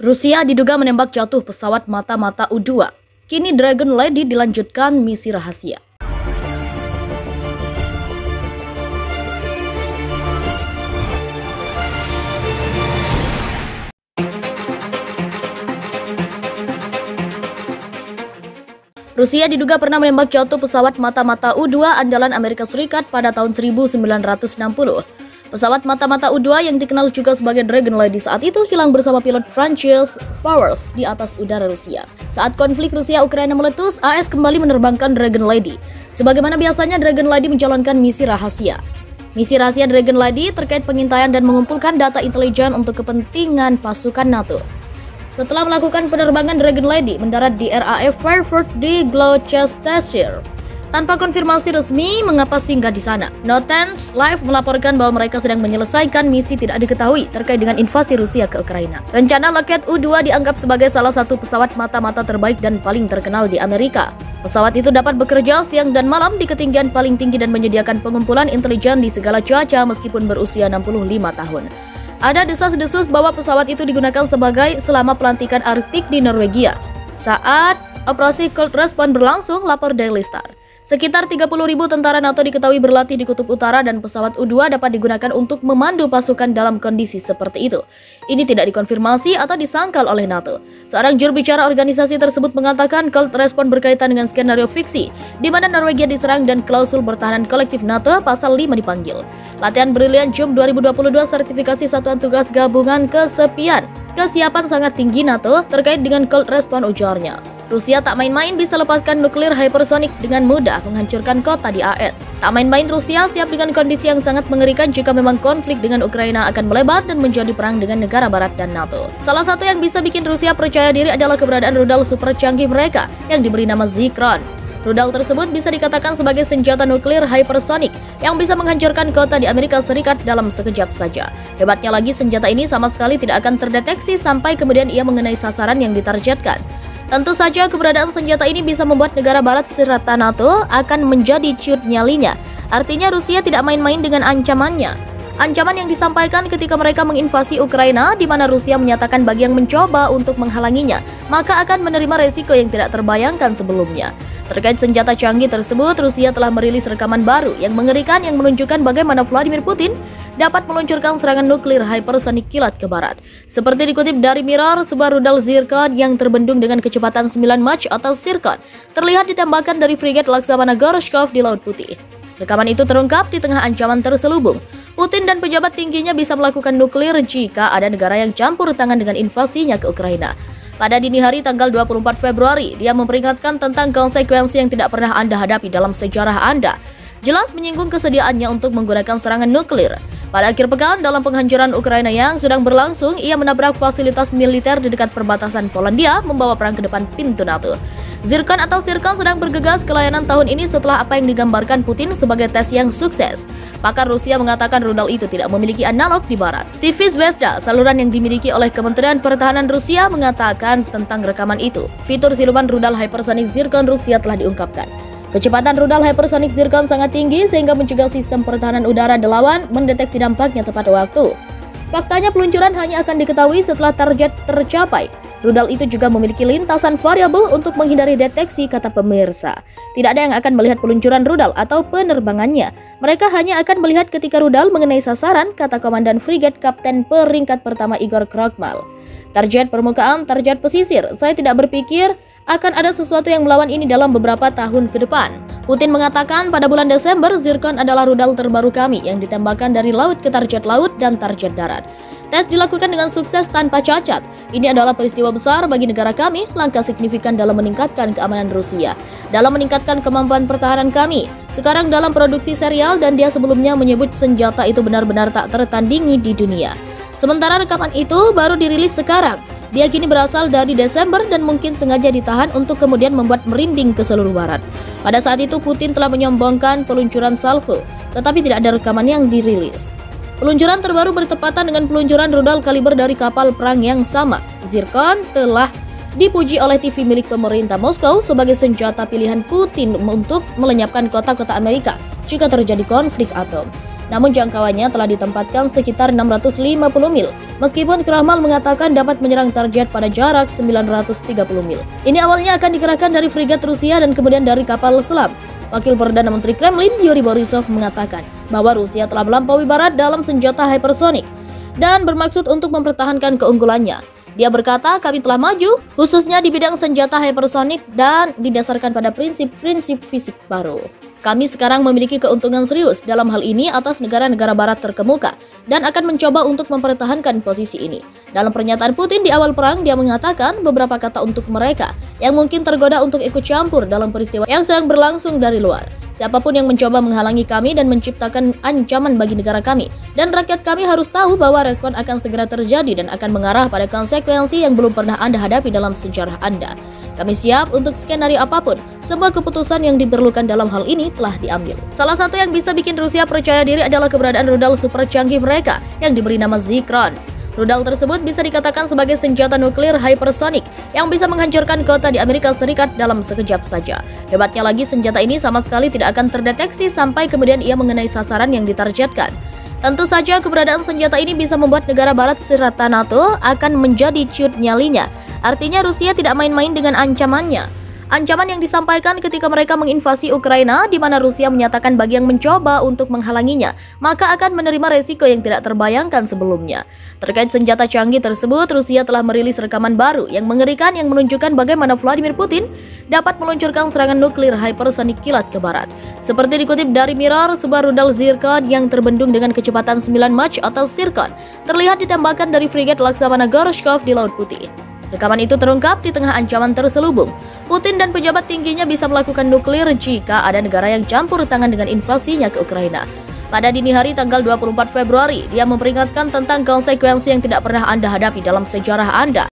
Rusia diduga menembak jatuh pesawat mata-mata U-2. Kini Dragon Lady dilanjutkan misi rahasia. Rusia diduga pernah menembak jatuh pesawat mata-mata U-2 andalan Amerika Serikat pada tahun 1960. Pesawat mata-mata U-2 yang dikenal juga sebagai Dragon Lady saat itu hilang bersama pilot Francis Powers di atas udara Rusia. Saat konflik Rusia-Ukraina meletus, AS kembali menerbangkan Dragon Lady. Sebagaimana biasanya, Dragon Lady menjalankan misi rahasia. Misi rahasia Dragon Lady terkait pengintaian dan mengumpulkan data intelijen untuk kepentingan pasukan NATO. Setelah melakukan penerbangan, Dragon Lady mendarat di RAF Fairford di Gloucestershire. Tanpa konfirmasi resmi mengapa singgah di sana. Notens Live melaporkan bahwa mereka sedang menyelesaikan misi tidak diketahui terkait dengan invasi Rusia ke Ukraina. Rencana Lockheed U-2 dianggap sebagai salah satu pesawat mata-mata terbaik dan paling terkenal di Amerika. Pesawat itu dapat bekerja siang dan malam di ketinggian paling tinggi dan menyediakan pengumpulan intelijen di segala cuaca meskipun berusia 65 tahun. Ada desas-desus bahwa pesawat itu digunakan sebagai selama pelantikan Arktik di Norwegia. Saat operasi Cold Response berlangsung, lapor Daily Star. Sekitar 30.000 tentara NATO diketahui berlatih di Kutub Utara dan pesawat U-2 dapat digunakan untuk memandu pasukan dalam kondisi seperti itu. Ini tidak dikonfirmasi atau disangkal oleh NATO. Seorang juru bicara organisasi tersebut mengatakan Cold Response berkaitan dengan skenario fiksi, di mana Norwegia diserang dan klausul pertahanan kolektif NATO pasal 5 dipanggil. Latihan Brilliant Jump 2022 sertifikasi Satuan Tugas Gabungan Kesepian. Kesiapan sangat tinggi NATO terkait dengan Cold Response, ujarnya. Rusia tak main-main bisa lepaskan nuklir hypersonic dengan mudah menghancurkan kota di AS. Tak main-main, Rusia siap dengan kondisi yang sangat mengerikan jika memang konflik dengan Ukraina akan melebar dan menjadi perang dengan negara barat dan NATO. Salah satu yang bisa bikin Rusia percaya diri adalah keberadaan rudal super canggih mereka yang diberi nama Zircon. Rudal tersebut bisa dikatakan sebagai senjata nuklir hypersonic yang bisa menghancurkan kota di Amerika Serikat dalam sekejap saja. Hebatnya lagi, senjata ini sama sekali tidak akan terdeteksi sampai kemudian ia mengenai sasaran yang ditargetkan. Tentu saja keberadaan senjata ini bisa membuat negara barat serta NATO akan menjadi ciut nyalinya. Artinya Rusia tidak main-main dengan ancamannya. Ancaman yang disampaikan ketika mereka menginvasi Ukraina, di mana Rusia menyatakan bagi yang mencoba untuk menghalanginya, maka akan menerima resiko yang tidak terbayangkan sebelumnya. Terkait senjata canggih tersebut, Rusia telah merilis rekaman baru yang mengerikan yang menunjukkan bagaimana Vladimir Putin dapat meluncurkan serangan nuklir hypersonic kilat ke barat. Seperti dikutip dari Mirror, sebuah rudal Zircon yang terbendung dengan kecepatan 9 Mach atau Zircon terlihat ditembakkan dari frigat Laksamana Gorshkov di Laut Putih. Rekaman itu terungkap di tengah ancaman terselubung. Putin dan pejabat tingginya bisa melakukan nuklir jika ada negara yang campur tangan dengan invasinya ke Ukraina. Pada dini hari tanggal 24 Februari, dia memperingatkan tentang konsekuensi yang tidak pernah Anda hadapi dalam sejarah Anda. Jelas menyinggung kesediaannya untuk menggunakan serangan nuklir. Pada akhir pekan, dalam penghancuran Ukraina yang sedang berlangsung, ia menabrak fasilitas militer di dekat perbatasan Polandia, membawa perang ke depan pintu NATO. Zircon atau Zircon sedang bergegas ke layanan tahun ini setelah apa yang digambarkan Putin sebagai tes yang sukses. Pakar Rusia mengatakan rudal itu tidak memiliki analog di barat. TV Zvezda, saluran yang dimiliki oleh Kementerian Pertahanan Rusia, mengatakan tentang rekaman itu. Fitur siluman rudal hypersonic Zircon Rusia telah diungkapkan. Kecepatan rudal hypersonic Zircon sangat tinggi sehingga mencegah sistem pertahanan udara lawan mendeteksi dampaknya tepat waktu. Faktanya peluncuran hanya akan diketahui setelah target tercapai. Rudal itu juga memiliki lintasan variabel untuk menghindari deteksi, kata pemirsa. Tidak ada yang akan melihat peluncuran rudal atau penerbangannya. Mereka hanya akan melihat ketika rudal mengenai sasaran, kata Komandan Frigat Kapten peringkat pertama Igor Krokmal. Target permukaan, target pesisir. Saya tidak berpikir akan ada sesuatu yang melawan ini dalam beberapa tahun ke depan. Putin mengatakan pada bulan Desember, Zircon adalah rudal terbaru kami yang ditembakkan dari laut ke target laut dan target darat. Tes dilakukan dengan sukses tanpa cacat. Ini adalah peristiwa besar bagi negara kami, langkah signifikan dalam meningkatkan keamanan Rusia, dalam meningkatkan kemampuan pertahanan kami. Sekarang dalam produksi serial, dan dia sebelumnya menyebut senjata itu benar-benar tak tertandingi di dunia. Sementara rekaman itu baru dirilis sekarang. Dia kini berasal dari Desember dan mungkin sengaja ditahan untuk kemudian membuat merinding ke seluruh barat. Pada saat itu Putin telah menyombongkan peluncuran salvo, tetapi tidak ada rekaman yang dirilis. Peluncuran terbaru bertepatan dengan peluncuran rudal kaliber dari kapal perang yang sama. Zircon telah dipuji oleh TV milik pemerintah Moskow sebagai senjata pilihan Putin untuk melenyapkan kota-kota Amerika jika terjadi konflik atom. namun jangkauannya telah ditempatkan sekitar 650 mil, meskipun Kramal mengatakan dapat menyerang target pada jarak 930 mil. Ini awalnya akan dikerahkan dari frigat Rusia dan kemudian dari kapal selam. Wakil Perdana Menteri Kremlin, Yuri Borisov, mengatakan bahwa Rusia telah melampaui Barat dalam senjata hypersonik dan bermaksud untuk mempertahankan keunggulannya. Dia berkata, kami telah maju, khususnya di bidang senjata hypersonik dan didasarkan pada prinsip-prinsip fisik baru. Kami sekarang memiliki keuntungan serius dalam hal ini atas negara-negara Barat terkemuka dan akan mencoba untuk mempertahankan posisi ini. Dalam pernyataan Putin di awal perang, dia mengatakan beberapa kata untuk mereka yang mungkin tergoda untuk ikut campur dalam peristiwa yang sedang berlangsung dari luar. Siapapun yang mencoba menghalangi kami dan menciptakan ancaman bagi negara kami dan rakyat kami harus tahu bahwa respon akan segera terjadi dan akan mengarah pada konsekuensi yang belum pernah Anda hadapi dalam sejarah Anda. Kami siap untuk skenario apapun. Sebuah keputusan yang diperlukan dalam hal ini telah diambil. Salah satu yang bisa bikin Rusia percaya diri adalah keberadaan rudal super canggih mereka yang diberi nama Zikron. Rudal tersebut bisa dikatakan sebagai senjata nuklir hypersonic yang bisa menghancurkan kota di Amerika Serikat dalam sekejap saja. Hebatnya lagi, senjata ini sama sekali tidak akan terdeteksi sampai kemudian ia mengenai sasaran yang ditargetkan. Tentu saja keberadaan senjata ini bisa membuat negara Barat serta NATO akan menjadi ciut nyalinya. Artinya Rusia tidak main-main dengan ancamannya. Ancaman yang disampaikan ketika mereka menginvasi Ukraina, di mana Rusia menyatakan bagi yang mencoba untuk menghalanginya, maka akan menerima resiko yang tidak terbayangkan sebelumnya. Terkait senjata canggih tersebut, Rusia telah merilis rekaman baru yang mengerikan yang menunjukkan bagaimana Vladimir Putin dapat meluncurkan serangan nuklir hypersonik kilat ke barat. Seperti dikutip dari Mirror, sebuah rudal Zircon yang terbendung dengan kecepatan 9 Mach atau Zircon terlihat ditembakkan dari frigat Laksamana Gorshkov di Laut Putih. Rekaman itu terungkap di tengah ancaman terselubung. Putin dan pejabat tingginya bisa melakukan nuklir jika ada negara yang campur tangan dengan invasinya ke Ukraina. Pada dini hari tanggal 24 Februari, dia memperingatkan tentang konsekuensi yang tidak pernah Anda hadapi dalam sejarah Anda